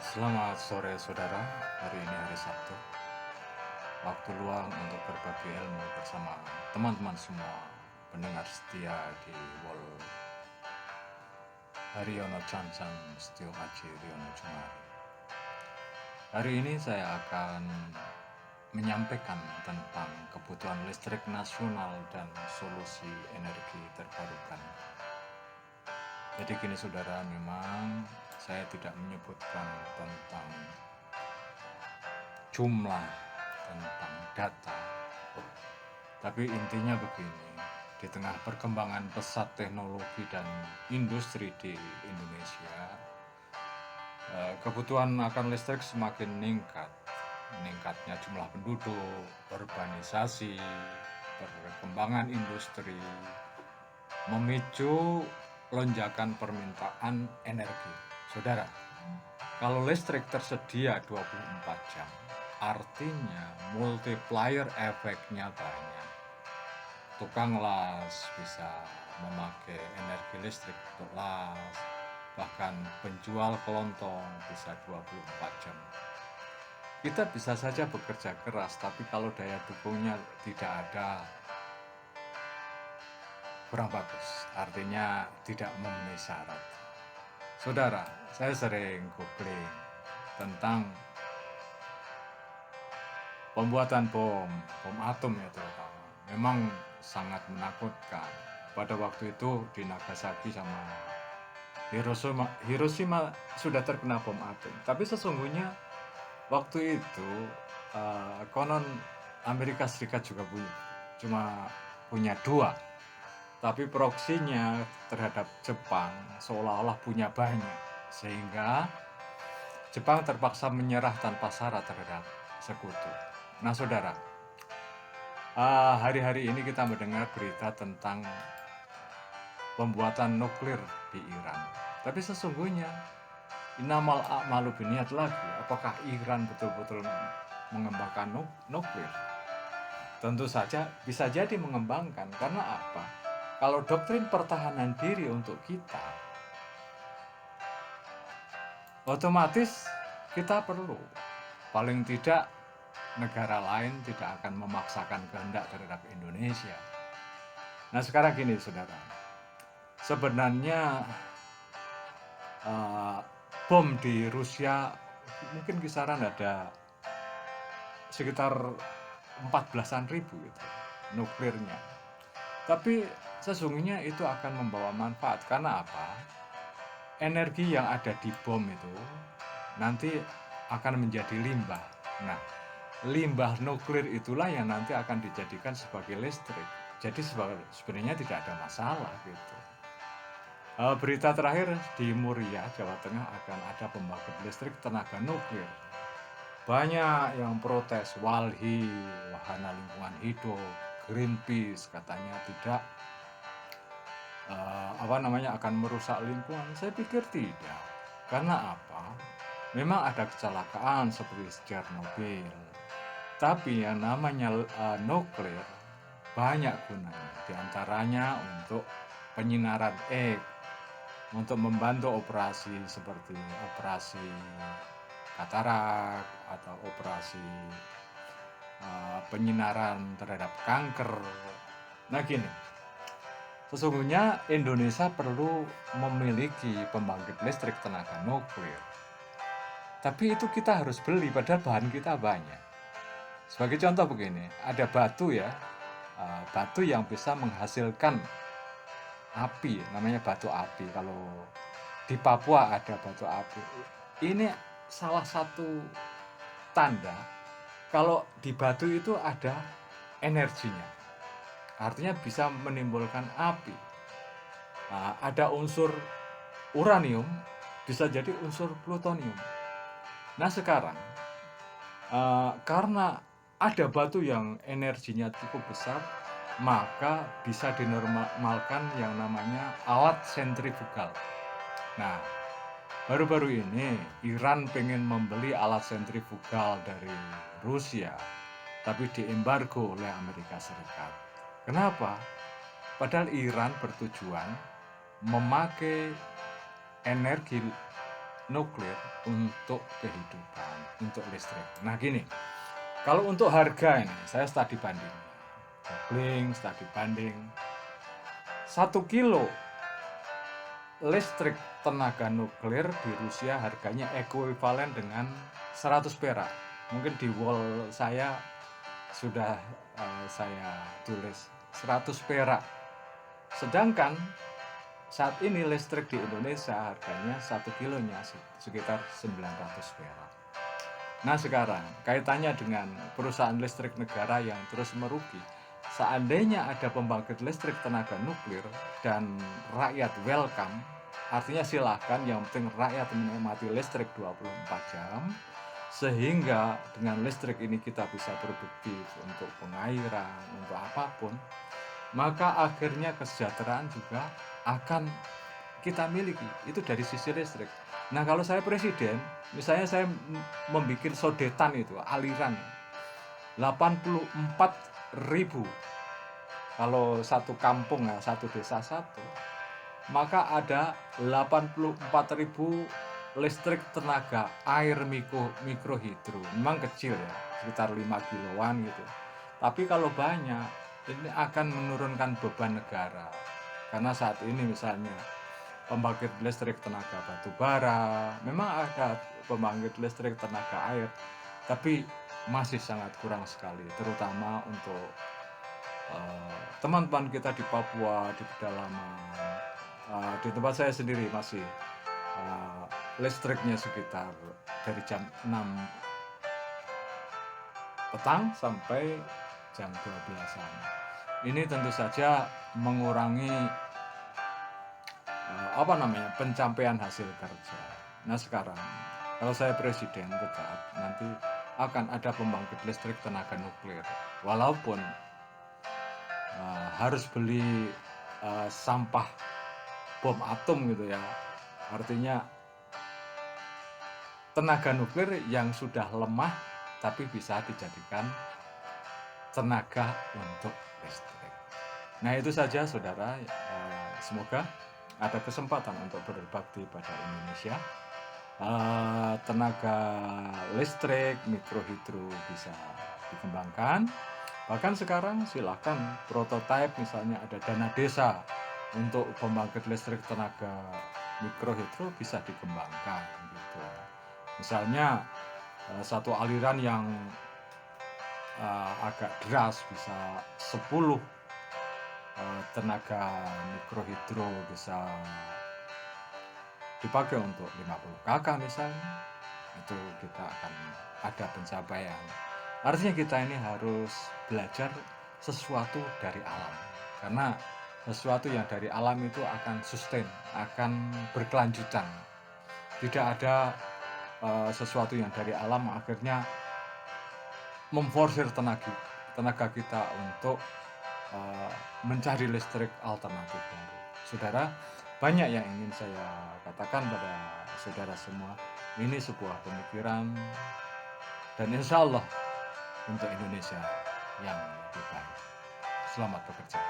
Selamat sore saudara, hari ini hari Sabtu. Waktu luang untuk berbagi ilmu bersama teman-teman semua pendengar setia di Wol Haryono Chansan Setio Haji Riono Jumari. Hari ini saya akan menyampaikan tentang kebutuhan listrik nasional dan solusi energi terbarukan. Jadi gini saudara, memang saya tidak menyebutkan tentang jumlah, tentang data. Tapi intinya begini, di tengah perkembangan pesat teknologi dan industri di Indonesia, kebutuhan akan listrik semakin meningkat. Meningkatnya jumlah penduduk, urbanisasi, perkembangan industri, memicu lonjakan permintaan energi. Saudara, kalau listrik tersedia 24 jam, artinya multiplier efeknya banyak. Tukang las bisa memakai energi listrik untuk las, bahkan penjual kelontong bisa 24 jam. Kita bisa saja bekerja keras, tapi kalau daya dukungnya tidak ada, kurang bagus. Artinya tidak memenuhi syarat. Saudara, saya sering googling tentang pembuatan bom atom ya terutama. Memang sangat menakutkan. Pada waktu itu di Nagasaki sama Hiroshima sudah terkena bom atom. Tapi sesungguhnya waktu itu konon Amerika Serikat juga cuma punya dua. Tapi proksinya terhadap Jepang seolah-olah punya banyak. Sehingga Jepang terpaksa menyerah tanpa syarat terhadap sekutu. Nah saudara, hari-hari ini kita mendengar berita tentang pembuatan nuklir di Iran. Tapi sesungguhnya innamal a'malu binniyat lagi. Apakah Iran betul-betul mengembangkan nuklir? Tentu saja bisa jadi mengembangkan. Karena apa? Kalau doktrin pertahanan diri untuk kita, otomatis kita perlu. Paling tidak negara lain tidak akan memaksakan kehendak terhadap Indonesia. Nah sekarang gini saudara, sebenarnya bom di Rusia mungkin kisaran ada sekitar 14-an ribu gitu, nuklirnya. Tapi sesungguhnya itu akan membawa manfaat. Karena apa? Energi yang ada di bom itu nanti akan menjadi limbah. Nah, limbah nuklir itulah yang nanti akan dijadikan sebagai listrik. Jadi sebenarnya tidak ada masalah gitu. Berita terakhir di Muria, Jawa Tengah akan ada pembangkit listrik tenaga nuklir. Banyak yang protes, Walhi, Wahana Lingkungan Hidup, Greenpeace katanya tidak akan merusak lingkungan. Saya pikir tidak. Karena apa? Memang ada kecelakaan seperti Chernobyl. Tapi yang namanya nuklir banyak gunanya. Di antaranya untuk penyinaran untuk membantu operasi seperti operasi katarak atau operasi penyinaran terhadap kanker. Nah gini, sesungguhnya Indonesia perlu memiliki pembangkit listrik tenaga nuklir. Tapi itu kita harus beli, padahal bahan kita banyak. Sebagai contoh begini, ada batu ya, batu yang bisa menghasilkan api, namanya batu api. Kalau di Papua ada batu api. Ini salah satu tanda kalau di batu itu ada energinya. Artinya bisa menimbulkan api. Ada unsur uranium, bisa jadi unsur plutonium. Nah sekarang, karena ada batu yang energinya cukup besar, maka bisa dinormalkan yang namanya alat sentrifugal. Nah, baru-baru ini Iran pengen membeli alat sentrifugal dari Rusia, tapi diembargo oleh Amerika Serikat. Kenapa? Padahal Iran bertujuan memakai energi nuklir untuk kehidupan, untuk listrik. Nah gini, kalau untuk harga ini, saya studi banding. Studi banding. 1 kilo listrik tenaga nuklir di Rusia harganya ekuivalen dengan 100 perak. Mungkin di wall saya sudah saya tulis 100 perak. Sedangkan saat ini listrik di Indonesia harganya 1 kilonya sekitar 900 perak. Nah sekarang kaitannya dengan perusahaan listrik negara yang terus merugi. Seandainya ada pembangkit listrik tenaga nuklir dan rakyat welcome, artinya silahkan, yang penting rakyat menikmati listrik 24 jam, sehingga dengan listrik ini kita bisa produktif untuk pengairan, untuk apapun, maka akhirnya kesejahteraan juga akan kita miliki, itu dari sisi listrik. Nah kalau saya presiden, misalnya saya membuat sodetan itu, aliran 84.000, kalau satu kampung ya, satu desa satu, maka ada 84.000 listrik tenaga air mikrohidro. Memang kecil ya, sekitar 5 kiloan gitu. Tapi kalau banyak, ini akan menurunkan beban negara. Karena saat ini misalnya pembangkit listrik tenaga batu bara, memang ada pembangkit listrik tenaga air, tapi masih sangat kurang sekali, terutama untuk teman-teman kita di Papua, di pedalaman. Di tempat saya sendiri masih listriknya sekitar dari jam 6 petang sampai jam 12-an. Ini tentu saja mengurangi pencapaian hasil kerja. Nah sekarang kalau saya presiden tetap nanti akan ada pembangkit listrik tenaga nuklir, walaupun harus beli sampah bom atom gitu ya, artinya tenaga nuklir yang sudah lemah tapi bisa dijadikan tenaga untuk listrik. Nah itu saja saudara, semoga ada kesempatan untuk berbakti pada Indonesia. Tenaga listrik mikrohidro bisa dikembangkan. Bahkan sekarang silakan prototipe, misalnya ada dana desa untuk pembangkit listrik tenaga mikrohidro bisa dikembangkan gitu. Misalnya satu aliran yang agak deras bisa 10 tenaga mikrohidro bisa dipakai untuk 50 kakak misalnya, itu kita akan ada pencapaian. Artinya kita ini harus belajar sesuatu dari alam, karena sesuatu yang dari alam itu akan sustain, akan berkelanjutan. Tidak ada sesuatu yang dari alam akhirnya memforsir tenaga kita untuk mencari listrik alternatif baru. Saudara, banyak yang ingin saya katakan pada saudara semua. Ini sebuah pemikiran dan insya Allah untuk Indonesia yang lebih baik. Selamat bekerja.